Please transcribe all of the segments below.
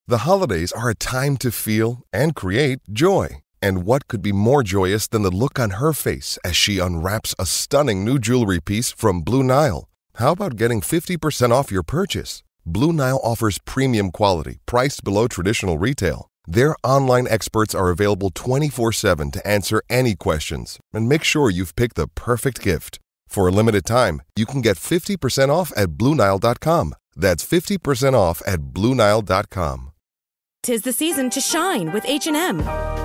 The holidays are a time to feel and create joy. And what could be more joyous than the look on her face as she unwraps a stunning new jewelry piece from Blue Nile? How about getting 50% off your purchase? Blue Nile offers premium quality, priced below traditional retail. Their online experts are available 24/7 to answer any questions and make sure you've picked the perfect gift. For a limited time, you can get 50% off at BlueNile.com. That's 50% off at BlueNile.com. 'Tis the season to shine with H&M.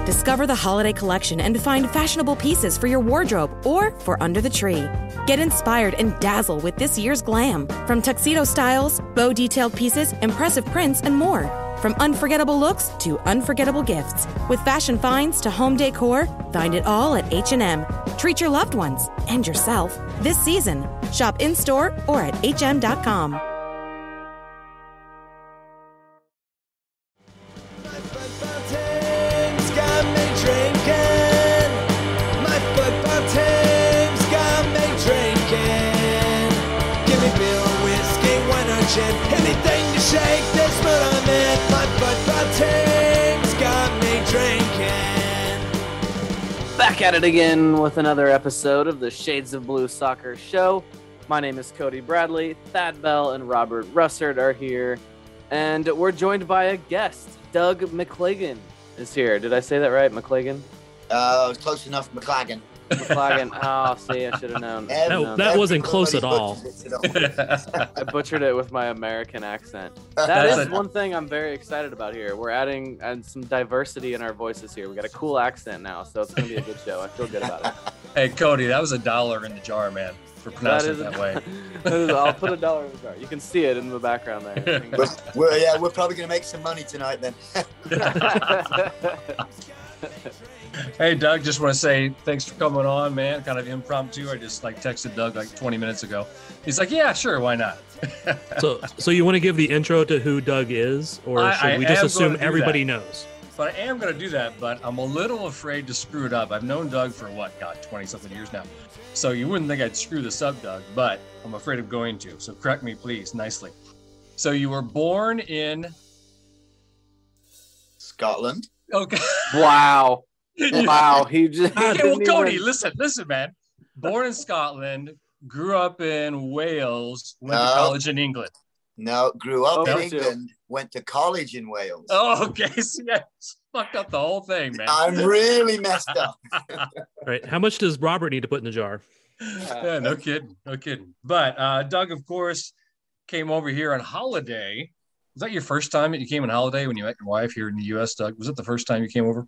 Discover the holiday collection and find fashionable pieces for your wardrobe or for under the tree. Get inspired and dazzle with this year's glam. From tuxedo styles, bow detailed pieces, impressive prints, and more. From unforgettable looks to unforgettable gifts. With fashion finds to home decor, find it all at H&M. Treat your loved ones and yourself this season. Shop in-store or at hm.com. Anything to shake this mood I'm in. My football team's got me drinking. Back at it again with another episode of the Shades of Blue Soccer Show. My name is Cody Bradley. Thad Bell and Robert Russert are here. And we're joined by a guest. Doug McLagan is here. Did I say that right, McLagan? Close enough, McLagan. McLagan. Oh, see, I should have known. That wasn't close at all. I butchered it with my American accent. That is one thing I'm very excited about here. We're adding some diversity in our voices here. We got a cool accent now, so it's going to be a good show. I feel good about it. Hey, Cody, that was $1 in the jar, man, for pronouncing it that way. I'll put $1 in the jar. You can see it in the background there. We're probably going to make some money tonight then. Hey, Doug, just want to say thanks for coming on, man. Kind of impromptu. I just texted Doug 20 minutes ago. He's like, yeah, sure, why not? So you want to give the intro to who Doug is, or should we just assume everybody knows? But I am going to do that, but I'm a little afraid to screw it up. I've known Doug for 20-something years now. So you wouldn't think I'd screw this up, Doug, but I'm afraid of going to. So correct me, please, nicely. So you were born in Scotland. Okay. Wow. Wow, he just. Well, Cody, listen, man. Born in Scotland, grew up in Wales, went to college in England. No, grew up in England, went to college in Wales. Oh, okay. So yeah, fucked up the whole thing, man. I'm really messed up. Right. How much does Robert need to put in the jar? Yeah, no kidding. But Doug, of course, came over here on holiday. Was that your first time that you came on holiday when you met your wife here in the U.S., Doug? Was it the first time you came over?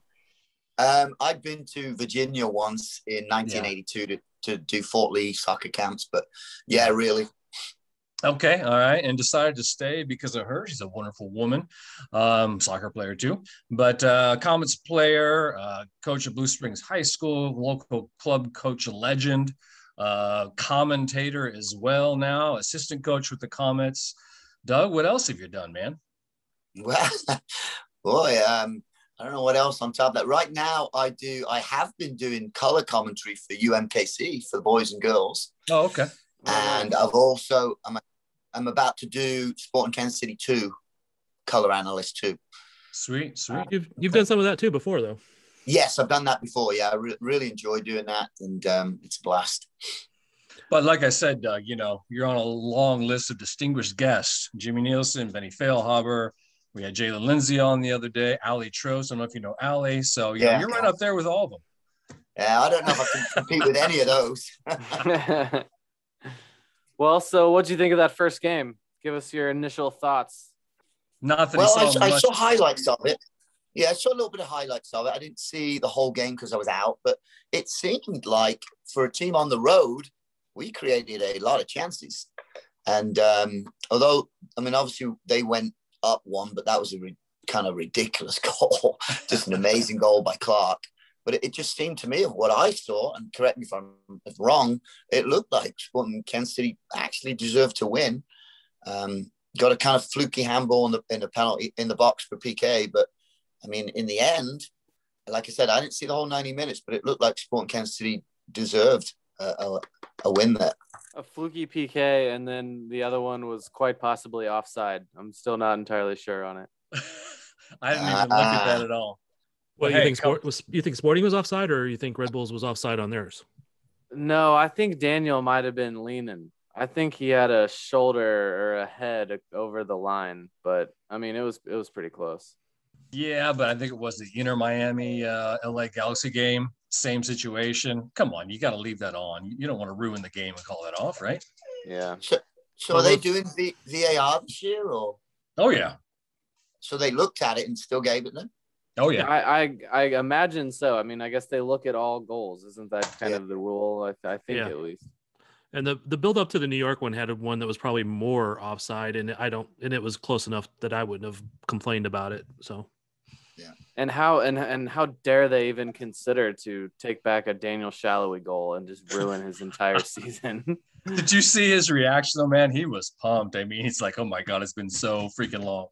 I'd been to Virginia once in 1982 to do Fort Lee soccer camps, but yeah, really. Okay, all right, and decided to stay because of her. She's a wonderful woman, soccer player too, but Comets player, coach of Blue Springs High School, local club coach legend, commentator as well now, assistant coach with the Comets. Doug, what else have you done, man? Well, boy, I don't know what else on top of that. Right now, I have been doing color commentary for UMKC for the boys and girls. Oh, okay. And I'm about to do Sporting Kansas City 2 color analyst too. Sweet. You've done some of that too before, though. Yes, I've done that before. Yeah, I really enjoy doing that, and it's a blast. But like I said, Doug, you're on a long list of distinguished guests: Jimmy Nielsen, Benny Feilhaber. We had Jalen Lindsay on the other day, Ali Trost. I don't know if you know Ali. So you're right up there with all of them. Yeah, I don't know if I can compete with any of those. Well, so what do you think of that first game? Give us your initial thoughts. I saw highlights of it. Yeah, I saw a little bit of highlights of it. I didn't see the whole game because I was out, but it seemed like for a team on the road, we created a lot of chances. And although, obviously they went up one, but that was a kind of ridiculous goal. Just an amazing goal by Clark. But it just seemed to me, of what I saw, and correct me if I'm wrong, it looked like Sporting Kansas City actually deserved to win. Got a kind of fluky handball in the penalty in the box for PK, but in the end, like I said, I didn't see the whole 90 minutes, but it looked like Sporting Kansas City deserved a win there. A fluky PK, and then the other one was quite possibly offside. I'm still not entirely sure on it. I didn't even look at that at all. Well, you think Sporting was offside, or you think Red Bulls was offside on theirs? No, I think Daniel might have been leaning. I think he had a shoulder or a head over the line, but I mean, it was pretty close. Yeah, but I think it was the Inter Miami LA Galaxy game. Same situation. Come on, you got to leave that on. You don't want to ruin the game and call that off, right? Yeah. So are they doing VAR this year, or? Oh yeah. So they looked at it and still gave it then? Oh yeah. I imagine so. I mean, I guess they look at all goals. Isn't that kind of the rule? I think at least. And the build up to the New York one had one that was probably more offside, and it was close enough that I wouldn't have complained about it. So. Yeah. And how dare they even consider to take back a Daniel Shalhoub goal and just ruin his entire season? Did you see his reaction though, man? He was pumped. I mean, he's like, "Oh my God, it's been so freaking long."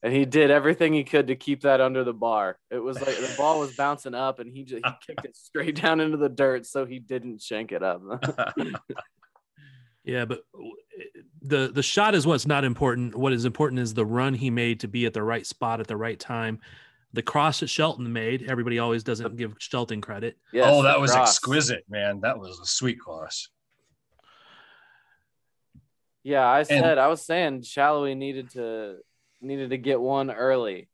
And he did everything he could to keep that under the bar. It was like the ball was bouncing up, and he kicked it straight down into the dirt, so he didn't shank it up. Yeah, but the shot is what's not important. What is important is the run he made to be at the right spot at the right time. The cross that Shelton made, everybody always doesn't give Shelton credit. Yes, that was exquisite, man. That was a sweet cross. Yeah, I was saying Shalhoub needed to get one early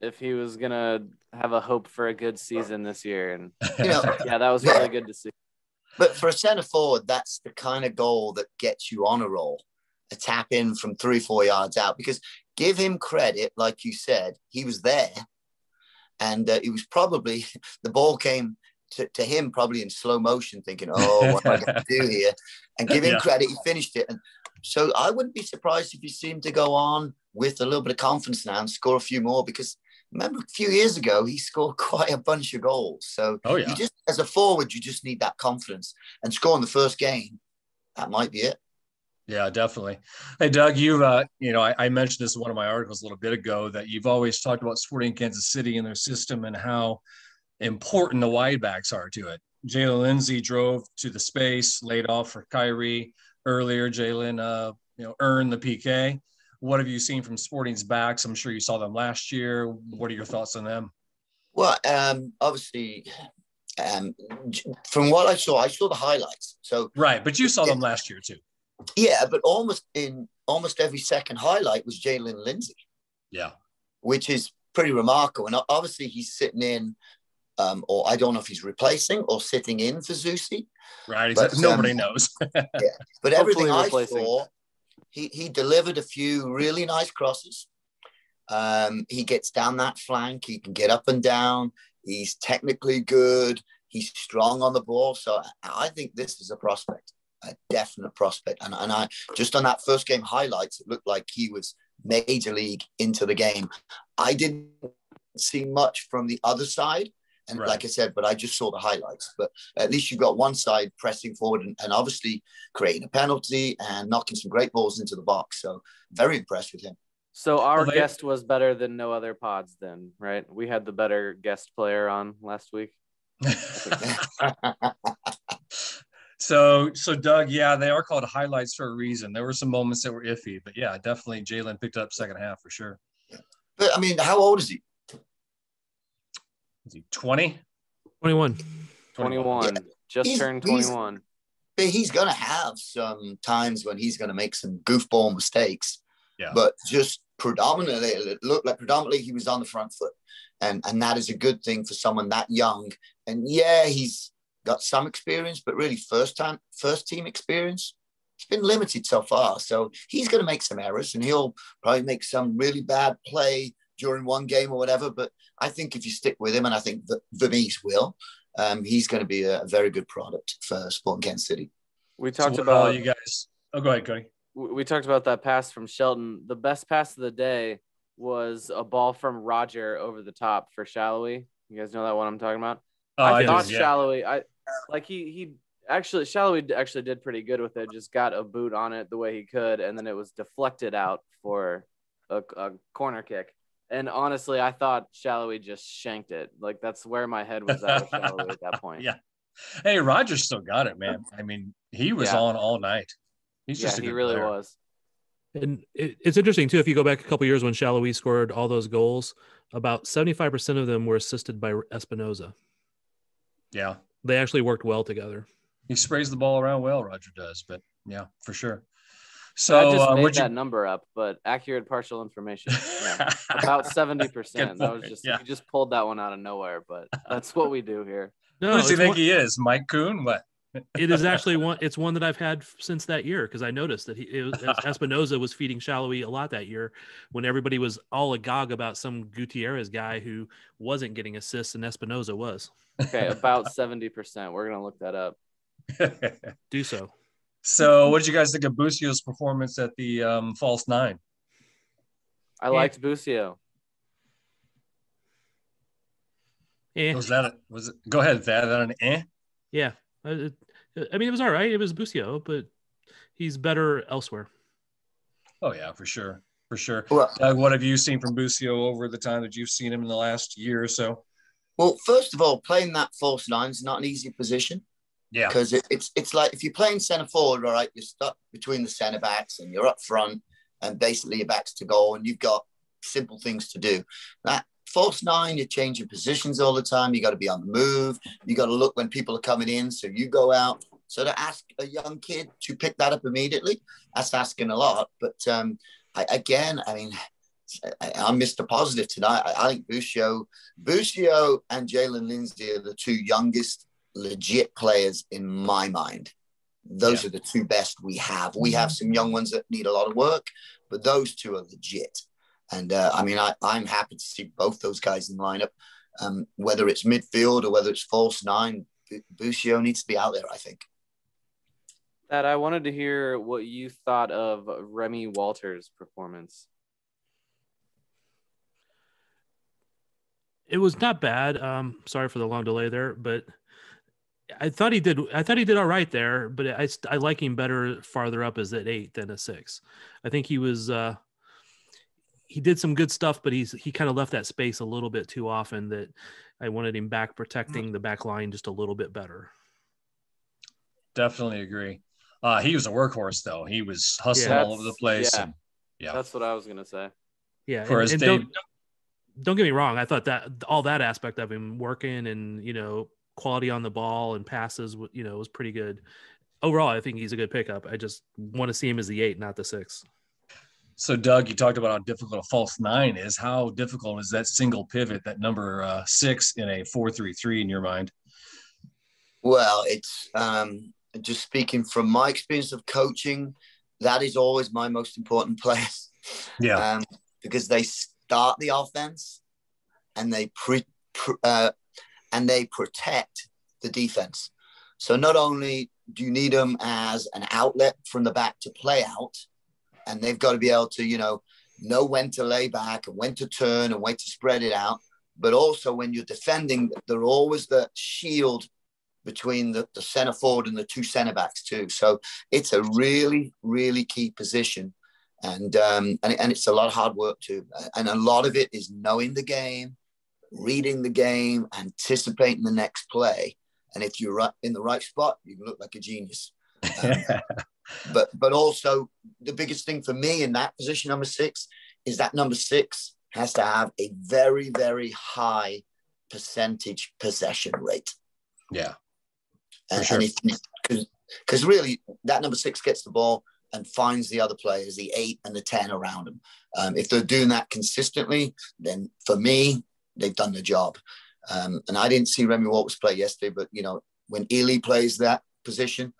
if he was gonna have a hope for a good season this year. And that was really good to see. But for a centre forward, that's the kind of goal that gets you on a roll, a tap in from 3-4 yards out. Because give him credit, like you said, he was there, and he was probably the ball came to him probably in slow motion, thinking, "Oh, what am I going to do here?" And give him credit, he finished it. And so I wouldn't be surprised if you see him to go on with a little bit of confidence now and score a few more, because remember a few years ago, he scored quite a bunch of goals. So you just, as a forward, you just need that confidence, and scoring the first game, that might be it. Yeah, definitely. Hey, Doug, I mentioned this in one of my articles a little bit ago that you've always talked about Sporting Kansas City and their system and how important the wide backs are to it. Jalen Lindsay drove to the space, laid off for Kyrie earlier. Jalen, earned the PK. What have you seen from Sporting's backs? I'm sure you saw them last year. What are your thoughts on them? Well, obviously, from what I saw the highlights. So right, but you saw them last year too. Yeah, but almost every second highlight was Jalen Lindsay. Yeah, which is pretty remarkable. And obviously, he's sitting in, or I don't know if he's replacing or sitting in for Zusi. Right, but nobody knows. Yeah, but everything I saw, he delivered a few really nice crosses. He gets down that flank. He can get up and down. He's technically good. He's strong on the ball. So I think this is a prospect, a definite prospect. And I just on that first game highlights, it looked like he was major league into the game. I didn't see much from the other side. And like I said, but I just saw the highlights. But at least you've got one side pressing forward and obviously creating a penalty and knocking some great balls into the box. So very impressed with him. So our guest was better than no other pods then, right? We had the better guest player on last week. So Doug, yeah, they are called highlights for a reason. There were some moments that were iffy, but yeah, definitely Jalen picked up second half for sure. Yeah. But I mean, how old is he? Is he 20? 21. 21. Yeah. Just turned 21. He's going to have some times when he's going to make some goofball mistakes. Yeah. But just predominantly, it looked like predominantly he was on the front foot. And that is a good thing for someone that young. And yeah, he's got some experience, but really first team experience, it's been limited so far. So he's going to make some errors and he'll probably make some really bad play during one game or whatever. But I think if you stick with him, and I think that Vermees will, he's going to be a very good product for Sporting Kansas City. We talked about you guys. Oh, go ahead, Cody. We talked about that pass from Shelton. The best pass of the day was a ball from Roger over the top for Shalhoub. You guys know that one I'm talking about? I thought Shalhoub, Shalhoub actually did pretty good with it. Just got a boot on it the way he could, and then it was deflected out for a corner kick. And honestly, I thought Shalhoub just shanked it. Like that's where my head was at with Shalhoub at that point. Yeah. Hey, Roger still got it, man. I mean, he was on all night. He's just he really was. And it's interesting too. If you go back a couple years when Shallowy scored all those goals, about 75% of them were assisted by Espinoza. Yeah, they actually worked well together. He sprays the ball around well, Roger does, but yeah, for sure. So I just made that number up, but accurate partial information. Yeah, about 70%. That was just you just pulled that one out of nowhere, but that's what we do here. No, who does he think he is? Mike Kuhn? What? It is actually one. It's one that I've had since that year because I noticed that Espinoza was feeding Shallowy a lot that year when everybody was all agog about some Gutierrez guy who wasn't getting assists and Espinoza was. Okay, about 70%. We're gonna look that up. Do so. So, what did you guys think of Busio's performance at the false nine? I liked Busio. Was it? Go ahead, Thad. That an eh? Yeah. I mean, it was all right. It was Busio, but he's better elsewhere. Oh, yeah, for sure. For sure. Well, Doug, what have you seen from Busio over the time that you've seen him in the last year or so? Well, first of all, playing that false nine is not an easy position. Yeah. Because it's like if you're playing centre forward, all right, you're stuck between the centre backs and you're up front and basically your back's to goal and you've got simple things to do. That false nine, you're changing positions all the time. You got to be on the move. You got to look when people are coming in. So you go out. So to ask a young kid to pick that up immediately, that's asking a lot. But I'm Mr. Positive tonight. I think Busio and Jalen Lindsay are the two youngest legit players in my mind. Those are the two best we have. We have some young ones that need a lot of work, but those two are legit. And I'm happy to see both those guys in the lineup, whether it's midfield or whether it's false nine. Busio needs to be out there, I think. That I wanted to hear what you thought of Remy Walters' performance. It was not bad. Sorry for the long delay there, but I thought he did all right there. But I like him better farther up as at 8 than a 6. I think he was. He did some good stuff, but he kind of left that space a little bit too often that I wanted him back protecting the back line just a little bit better. Definitely agree. He was a workhorse though. He was hustling all over the place. Yeah. That's what I was going to say. Yeah. And don't get me wrong. I thought that all that aspect of him working and, quality on the ball and passes, was pretty good. Overall, I think he's a good pickup. I just want to see him as the 8, not the 6. So, Doug, you talked about how difficult a false 9 is. How difficult is that single pivot, that number 6 in a 4-3-3 in your mind? Well, it's just speaking from my experience of coaching, that is always my most important place. Yeah. Because they start the offense and they protect the defense. So not only do you need them as an outlet from the back to play out, and they've got to be able to, know when to lay back and when to turn and when to spread it out. But also when you're defending, they're always the shield between the center forward and the two center backs too. So it's a really, really key position. And it's a lot of hard work too. And a lot of it is knowing the game, reading the game, anticipating the next play. And if you're in the right spot, you can look like a genius. But also the biggest thing for me in that position, number 6, is that number 6 has to have a very, very high percentage possession rate. Yeah. And because really that number 6 gets the ball and finds the other players, the 8 and the 10 around them. If they're doing that consistently, then for me, they've done the job. And I didn't see Remy Walters play yesterday, but when Ely plays that position,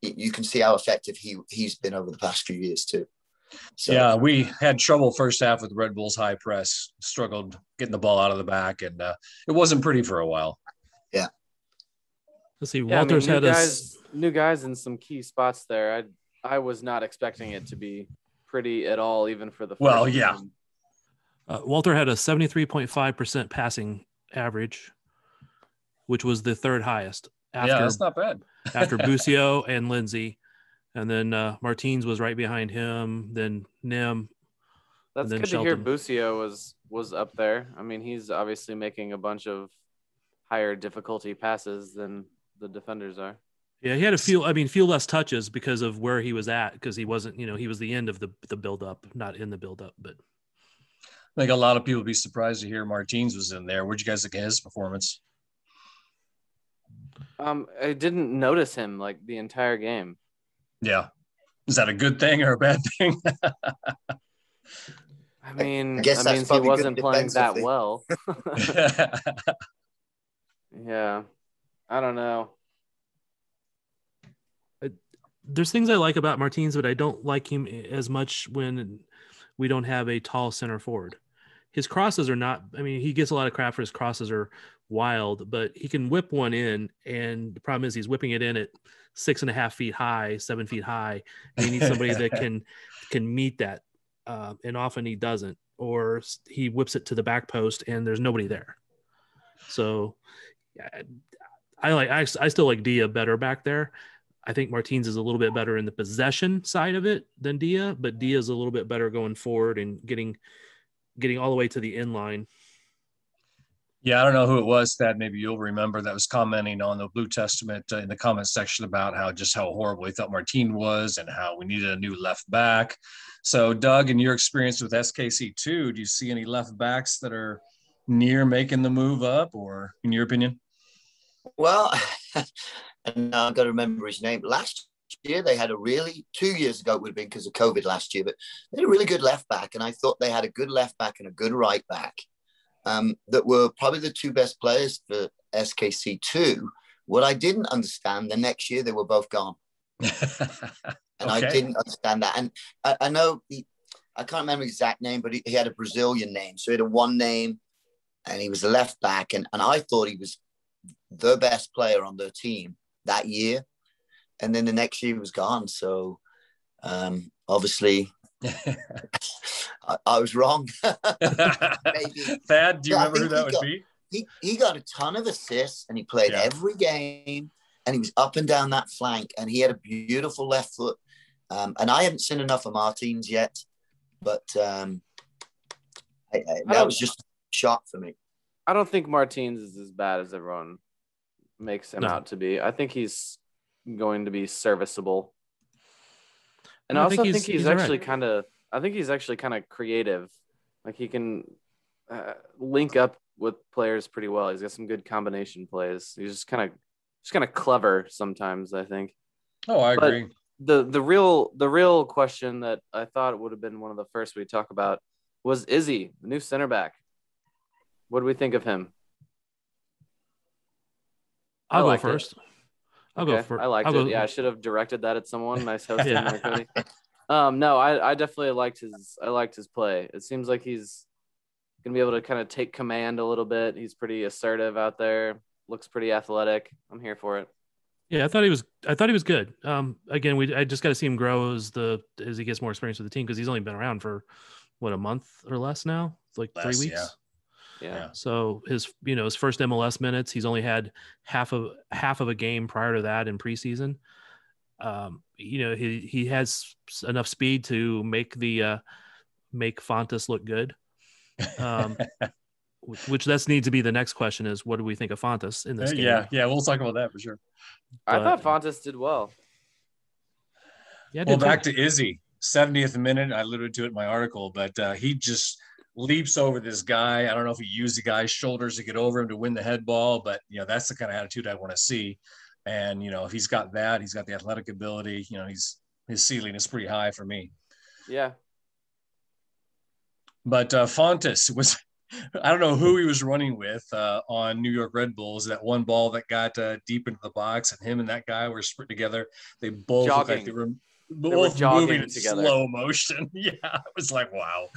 you can see how effective he's been over the past few years too. So, yeah, we had trouble first half with Red Bull's high press, struggled getting the ball out of the back, and it wasn't pretty for a while. Yeah. Let's see. Walters had new guys in some key spots there. I was not expecting it to be pretty at all, even for the first time. Walter had a 73.5% passing average, which was the 3rd highest. That's not bad. After Busio and Lindsay, and then Martins was right behind him. Then Nim. That's good to hear. Busio was up there. I mean, he's obviously making a bunch of higher difficulty passes than the defenders are. Yeah, he had feel less touches because of where he was at, because he wasn't, he was the end of the build up, not in the build up. But I think a lot of people would be surprised to hear Martins was in there. What'd you guys think of his performance? I didn't notice him like the entire game. Yeah. Is that a good thing or a bad thing? I mean, I guess that means he wasn't playing that well. Yeah. I don't know. There's things I like about Martins, but I don't like him as much when we don't have a tall center forward. His crosses are not, he gets a lot of crap for his crosses are wild, but he can whip one in. And the problem is he's whipping it in at 6.5 feet high, 7 feet high. And he needs somebody that can meet that. And often he doesn't, or he whips it to the back post and there's nobody there. So I still like Dia better back there. I think Martins is a little bit better in the possession side of it than Dia, but Dia is a little bit better going forward and getting all the way to the end line. Yeah, I don't know who it was that maybe you'll remember that was commenting on the Blue Testament in the comment section about how horrible he thought Martin was and how we needed a new left back. So, Doug, in your experience with SKC2, do you see any left backs that are near making the move up, or in your opinion? Well, and I've got to remember his name. Last year, they had 2 years ago, it would have been because of COVID last year, but they had a really good left back. And I thought they had a good left back and a good right back that were probably the two best players for SKC2. What I didn't understand, the next year, they were both gone. And okay. I didn't understand that. And I know, I can't remember his exact name, but he had a Brazilian name. So he had a one name and he was a left back. And I thought he was the best player on their team that year. And then the next year he was gone. So obviously I was wrong. Maybe. Thad, do you remember who that would be? He got a ton of assists and he played every game and he was up and down that flank and he had a beautiful left foot. And I haven't seen enough of Martins yet, but that was just a shock for me. I don't think Martins is as bad as everyone makes him out to be. I think he's going to be serviceable. And I also think he's actually kind of creative. Like he can link up with players pretty well. He's got some good combination plays. He's just kind of clever sometimes, I think. Oh, I agree. The real question that I thought would have been one of the first we talk about was Izzy, the new center back. What do we think of him? I'll go first. I liked it. Yeah, I should have directed that at someone. Nice hosting there, Cody. No, I definitely liked his play. It seems like he's gonna be able to kind of take command a little bit. He's pretty assertive out there. Looks pretty athletic. I'm here for it. Yeah, I thought he was good. Again, I just got to see him grow as he gets more experience with the team, because he's only been around for a month or less now. It's like 3 weeks. Yeah. So his first MLS minutes, he's only had half of a game prior to that in preseason. He has enough speed to make Fontes look good. Which needs to be the next question is, what do we think of Fontes in this game? Yeah, we'll talk about that for sure. I thought Fontes did well. Yeah. Well, back to Izzy, 70th minute. I alluded to it in my article, but he just leaps over this guy. I don't know if he used the guy's shoulders to get over him to win the head ball, but that's the kind of attitude I want to see. And if he's got that, he's got the athletic ability. His ceiling is pretty high for me. Yeah. But Fontes was. I don't know who he was running with on New York Red Bulls. That one ball that got deep into the box, and him and that guy were sprinting together. They both looked like they were moving in together. Slow motion. Yeah, it was like, wow.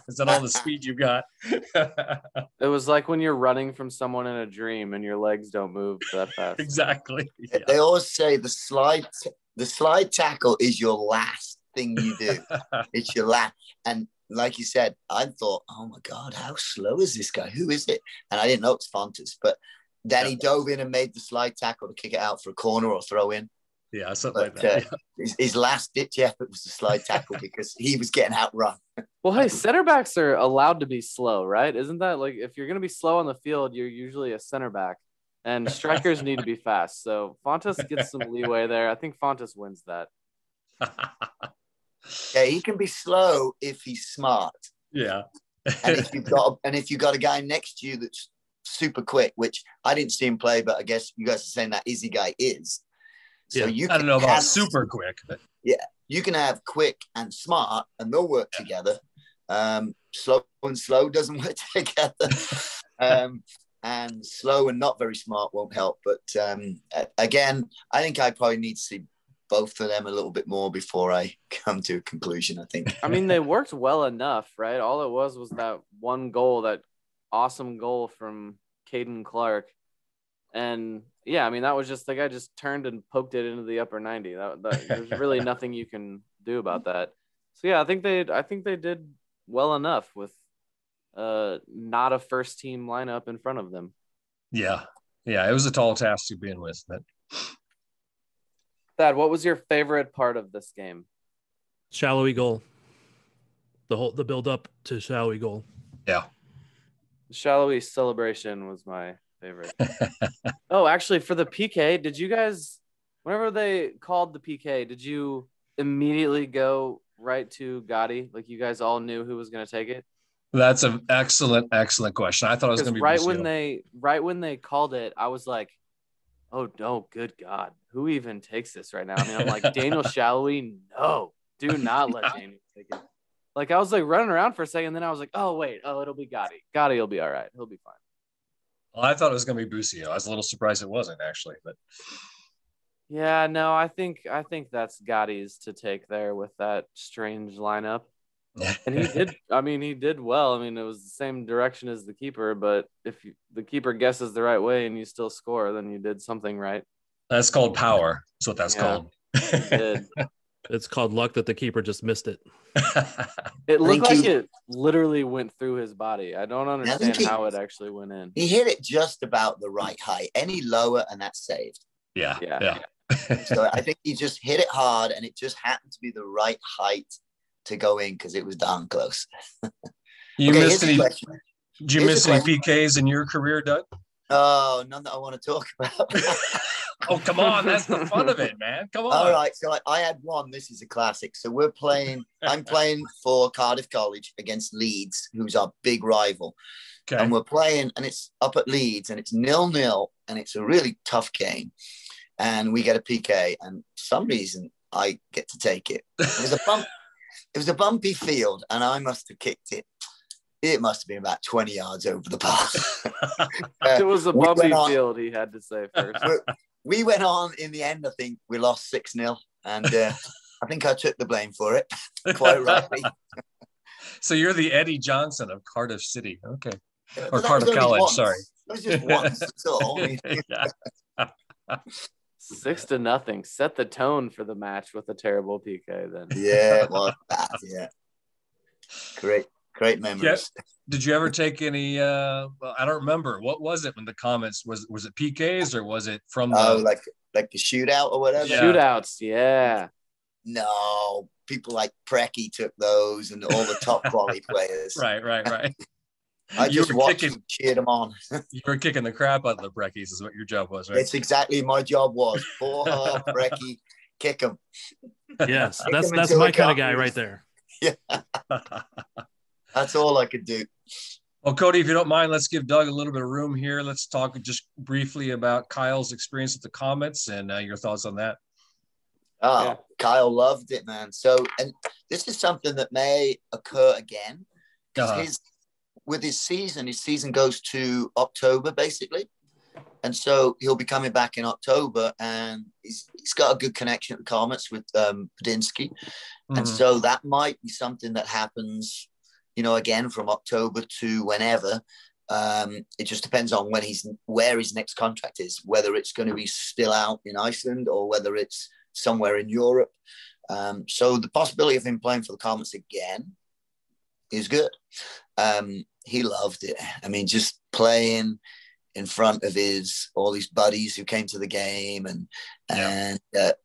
Is that all the speed you got? It was like when you're running from someone in a dream and your legs don't move that fast. Exactly. Yeah. They always say the slide tackle is your last thing you do. It's your last. And like you said, I thought, oh my God, how slow is this guy? Who is it? And I didn't know it's Fontes, but then he dove in and made the slide tackle to kick it out for a corner or throw in. Yeah, something like that. His last ditch effort was the slide tackle because he was getting outrun. Well, hey, center backs are allowed to be slow, right? Isn't that like, if you're going to be slow on the field, you're usually a center back. And strikers need to be fast. So Fontas gets some leeway there. I think Fontas wins that. Yeah, he can be slow if he's smart. Yeah. And if you've got a guy next to you that's super quick, which I didn't see him play, but I guess you guys are saying that Izzy guy is. So I don't know about super quick, but yeah, you can have quick and smart, and they'll work together. Slow and slow doesn't work together. And slow and not very smart won't help. But again, I think I probably need to see both of them a little bit more before I come to a conclusion, I think. I mean, they worked well enough, right? All it was that one goal, that awesome goal from Caden Clark. And yeah, I mean, that was just the guy just turned and poked it into the upper 90. There's really nothing you can do about that. So yeah, I think they did well enough with not a first team lineup in front of them. Yeah, it was a tall task to begin with. But Thad, what was your favorite part of this game? Shallowy goal. The build up to Shallowy goal. Yeah. The Shallowy celebration was my favorite. Oh, actually, for the PK, did you guys, whenever they called the PK, did you immediately go right to Gotti? Like you guys all knew who was going to take it? That's an excellent question. I thought it was going to be right when they called it, I was like, oh no, good God, who even takes this right now? I mean, I'm like, Daniel Shallowy, no, do not let Daniel take it. Like I was like running around for a second, then I was like, oh wait, it'll be Gotti. Gotti will be all right. He'll be fine. Well, I thought it was going to be Busio. I was a little surprised it wasn't actually, but yeah, no, I think that's Gotti's to take there with that strange lineup. And he did well. I mean, it was the same direction as the keeper, but if the keeper guesses the right way and you still score, then you did something right. That's called power. That's what that's called. It's called luck that the keeper just missed it. It looked like it literally went through his body. I don't understand how it actually went in. He hit it just about the right height. Any lower and that's saved. Yeah. So I think he just hit it hard and it just happened to be the right height to go in because it was darn close. Did you miss any PKs in your career, Doug? Oh, none that I want to talk about. Oh, come on. That's the fun of it, man. Come on. All right. So I had one. This is a classic. So I'm playing for Cardiff College against Leeds, who's our big rival. Okay. And we're playing, and it's up at Leeds, and it's 0-0, and it's a really tough game. And we get a PK, and for some reason, I get to take it. It was a bumpy field, and I must have kicked it. It must have been about 20 yards over the bar. It was a bumpy field, he had to say first. We went on in the end. I think we lost 6-0, and I think I took the blame for it, quite rightly. So you're the Eddie Johnson of Cardiff City. Okay. Or Cardiff College, sorry. It was just once, that's all. 6-0. Set the tone for the match with a terrible PK then. Yeah, it was bad, yeah. Great memories. Yeah. Did you ever take any well, I don't remember. What was it when the comments was it PKs or was it from like the shootout or whatever? Yeah. Shootouts, yeah. No, people like Preki took those and all the top quality players. Right. I just watched and cheered them on. You were kicking the crap out of the Brekkies is what your job was, right? It's exactly my job was. Ball, Brekkie, kick them. Yes, that's my kind of guy right there. Yeah. That's all I could do. Well, Cody, if you don't mind, let's give Doug a little bit of room here. Let's talk just briefly about Kyle's experience at the Comets and your thoughts on that. Kyle loved it, man. So, and this is something that may occur again because his season goes to October, basically. And so he'll be coming back in October, and he's got a good connection at the Comets with Padinsky. And so that might be something that happens, again, from October to whenever. It just depends on where his next contract is, whether it's going to be still out in Iceland or whether it's somewhere in Europe. So the possibility of him playing for the Comets again is good. He loved it. I mean, just playing in front of all his buddies who came to the game and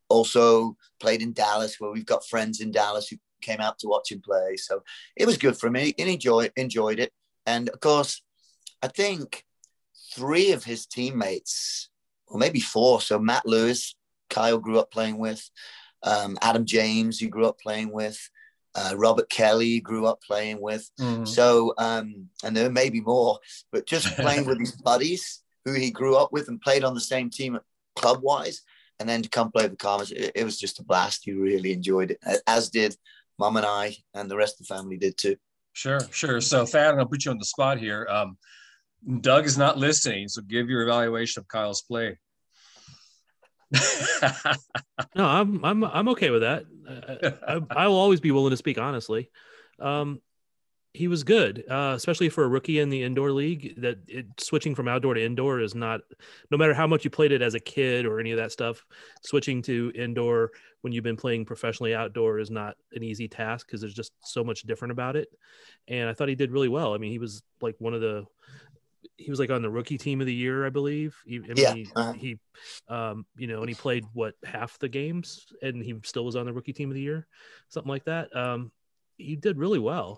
also played in Dallas, where we've got friends in Dallas who came out to watch him play. So it was good for me and enjoyed it. And of course, I think 3 of his teammates, or maybe 4. So Matt Lewis, Kyle grew up playing with, Adam James, he grew up playing with, Robert Kelly grew up playing with. So, and there may be more, but just playing with his buddies who he grew up with and played on the same team club-wise, and then to come play with Comets, it was just a blast. He really enjoyed it, as did Mom and I, and the rest of the family did too. Sure. So, Thad, I'm going to put you on the spot here. Doug is not listening, so give your evaluation of Kyle's play. No, I'm okay with that. I will always be willing to speak honestly. He was good, especially for a rookie in the indoor league. Switching from outdoor to indoor is not, no matter how much you played it as a kid or any of that stuff, switching to indoor when you've been playing professionally outdoor is not an easy task because there's just so much different about it. And I thought he did really well. I mean, he was like he was like on the rookie team of the year, I believe. He and he played half the games, and he still was on the rookie team of the year, something like that. He did really well.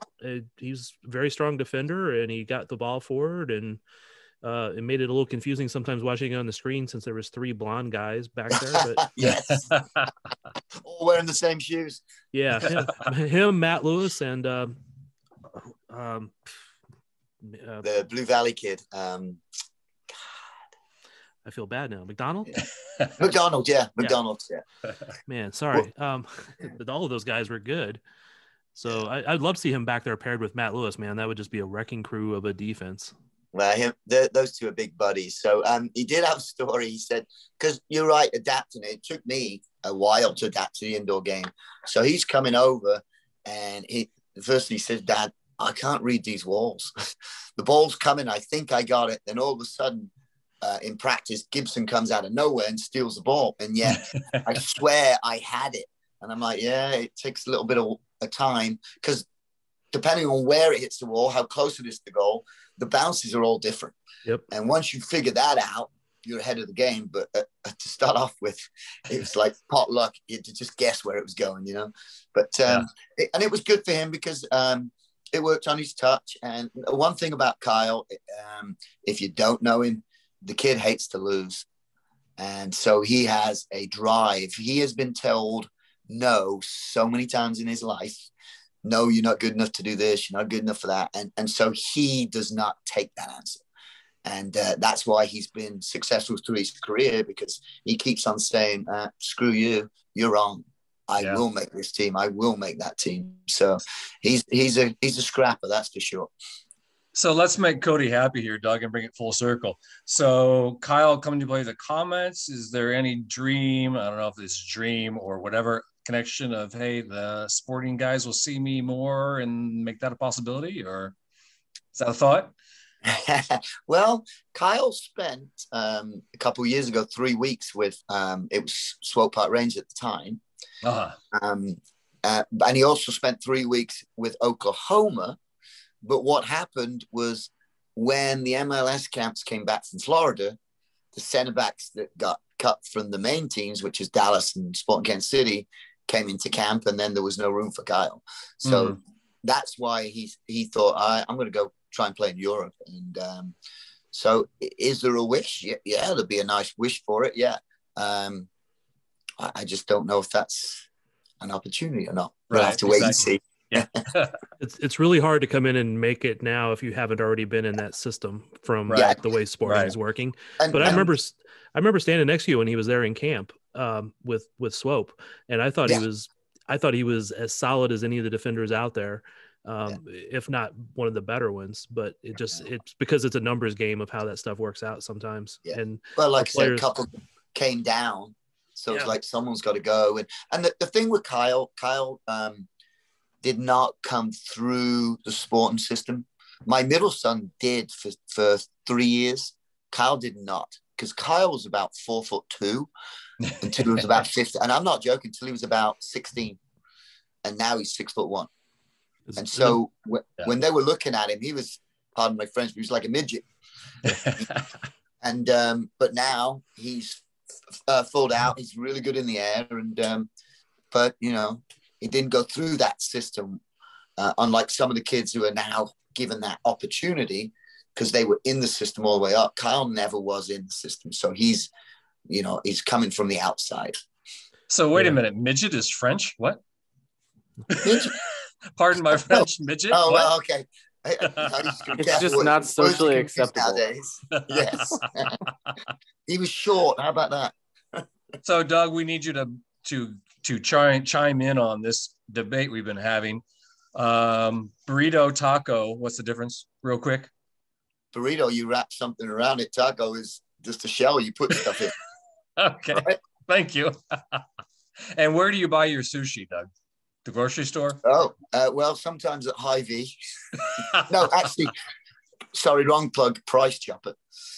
He's a very strong defender, and he got the ball forward, and it made it a little confusing sometimes watching it on the screen since there was 3 blonde guys back there. But yes, all wearing the same shoes. Yeah, him, Matt Lewis, and the Blue Valley kid. I feel bad now. McDonald? McDonald, yeah. Man, sorry. But all of those guys were good. So I'd love to see him back there paired with Matt Lewis, man. That would just be a wrecking crew of a defense. Well, those 2 are big buddies. So he did have a story. He said, because you're right, adapting it took me a while to adapt to the indoor game. So he's coming over, and he says, Dad, I can't read these walls. The ball's coming. I think I got it. Then all of a sudden, in practice, Gibson comes out of nowhere and steals the ball. And yet, I swear I had it. And I'm like, yeah, it takes a little bit of a time because depending on where it hits the wall, how close it is to the goal, the bounces are all different. Yep. And once you figure that out, you're ahead of the game. But to start off with, it was like pot luck. You had to just guess where it was going, But it was good for him because it worked on his touch. And one thing about Kyle, if you don't know him, the kid hates to lose. And so he has a drive. He has been told no so many times in his life. No, you're not good enough to do this. You're not good enough for that. And so he does not take that answer. And that's why he's been successful through his career, because he keeps on saying, screw you, you're wrong. I will make this team. I will make that team. So he's a scrapper, that's for sure. So let's make Cody happy here, Doug, and bring it full circle. So Kyle coming to play the Comets, is there any dream? I don't know if it's dream or whatever connection of, hey, the sporting guys will see me more and make that a possibility, or is that a thought? Well, Kyle spent a couple of years ago 3 weeks with it was Swope Park Range at the time. And he also spent 3 weeks with Oklahoma. But what happened was when the MLS camps came back from Florida, the center backs that got cut from the main teams, which is Dallas and Sporting Kansas City, came into camp, and then there was no room for Kyle. So that's why he thought, I'm going to go try and play in Europe. And so is there a wish? Yeah, there'd be a nice wish for it. Yeah. I just don't know if that's an opportunity or not. We'll have to wait and see. Yeah. It's really hard to come in and make it now if you haven't already been in that system from the way sporting is working. But I remember standing next to you when he was there in camp with Swope, and I thought he was as solid as any of the defenders out there, if not one of the better ones. But it's because it's a numbers game of how that stuff works out sometimes. Yeah. And like I said, a couple came down, so it's like someone's got to go. And the thing with Kyle did not come through the sporting system. My middle son did for 3 years. Kyle did not, because Kyle was about 4'2" until he was about 50. And I'm not joking, until he was about 16. And now he's 6'1". And so when they were looking at him, he was, pardon my French, but he was like a midget. And but now he's full out. He's really good in the air. And but he didn't go through that system, unlike some of the kids who are now given that opportunity because they were in the system all the way up. Kyle never was in the system. So he's coming from the outside. So wait a minute. Midget is French? What? Midget? Pardon my French. Midget? Oh, what? well, okay. It's just not socially acceptable nowadays. Yes. He was short. How about that? So, Doug, we need you to chime in on this debate we've been having. Burrito, taco, what's the difference? Real quick. Burrito, you wrap something around it. Taco is just a shell you put stuff in. Okay, right? Thank you. And where do you buy your sushi, Doug? The grocery store? Oh, well, sometimes at Hy-Vee. No, actually, sorry, wrong plug, Price Chopper.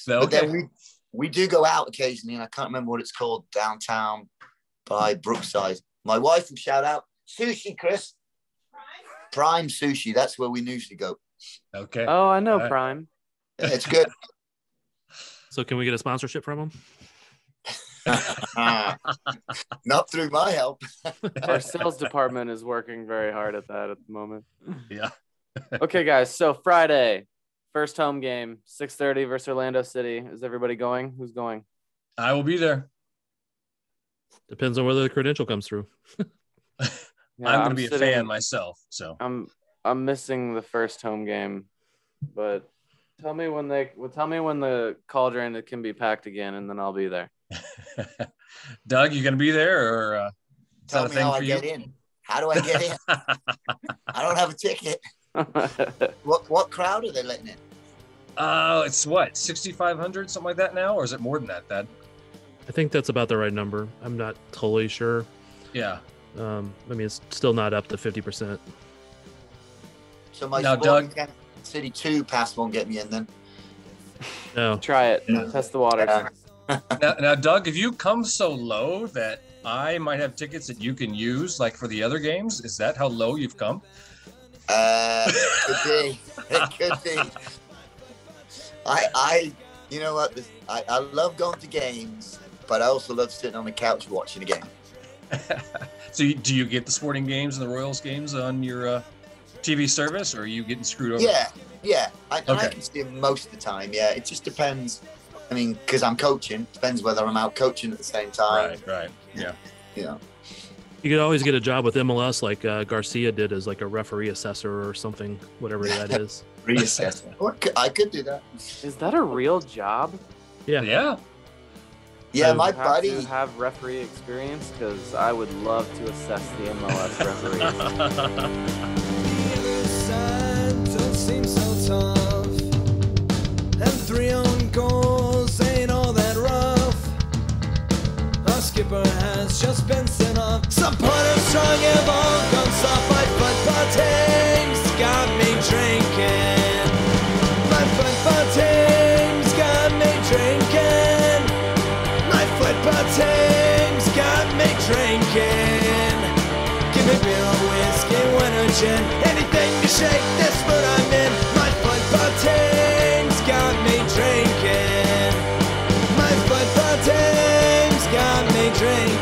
Okay. But then we do go out occasionally, and I can't remember what it's called, downtown by Brookside. My wife will shout out, sushi, Chris. Prime Sushi, that's where we usually go. Okay. Oh, I know right. Prime. Yeah, it's good. So can we get a sponsorship from them? Not through my help. Our sales department is working very hard at that at the moment. Yeah. Okay, guys. So Friday, first home game, 6:30 versus Orlando City. Is everybody going? Who's going? I will be there. Depends on whether the credential comes through. Yeah, I'm going to be a fan myself. So I'm missing the first home game, but tell me when the cauldron can be packed again, and then I'll be there. Doug, you going to be there, or tell me how I get in? How do I get in? I don't have a ticket. What crowd are they letting in? It's what, 6,500, something like that now, or is it more than that, Dad? I think that's about the right number. I'm not totally sure. Yeah. I mean, it's still not up to 50%. So my now, Doug, City 2 pass won't get me in then. No. Try it. Test the waters. Now, Doug, if you come so low that I might have tickets that you can use, like for the other games, is that how low you've come? Could be. It could be. You know what? I love going to games, but I also love sitting on the couch watching a game. So do you get the sporting games and the Royals games on your TV service, or are you getting screwed over? Yeah. I Okay. can see them most of the time. Yeah, it just depends. I mean, because I'm coaching, depends whether I'm out coaching at the same time. Right. Yeah. Yeah. You could always get a job with MLS like Garcia did as like a referee assessor or something, whatever that is. Reassess. I could do that. Is that a real job? Yeah. Yeah, my Have buddy. to have referee experience, because I would love to assess the MLS referees. Either side don't seem so tough, and 3 own goals ain't all that rough. Our skipper has just been sent off. Supporters strong and ball gone soft. My football team's got me drinking. My football team's got me drinking. My football team's got me drinking. Give me beer or whiskey, wine or gin, anything to shake this mood I'm in. My football team's got me drinking. My football team's got me drinking.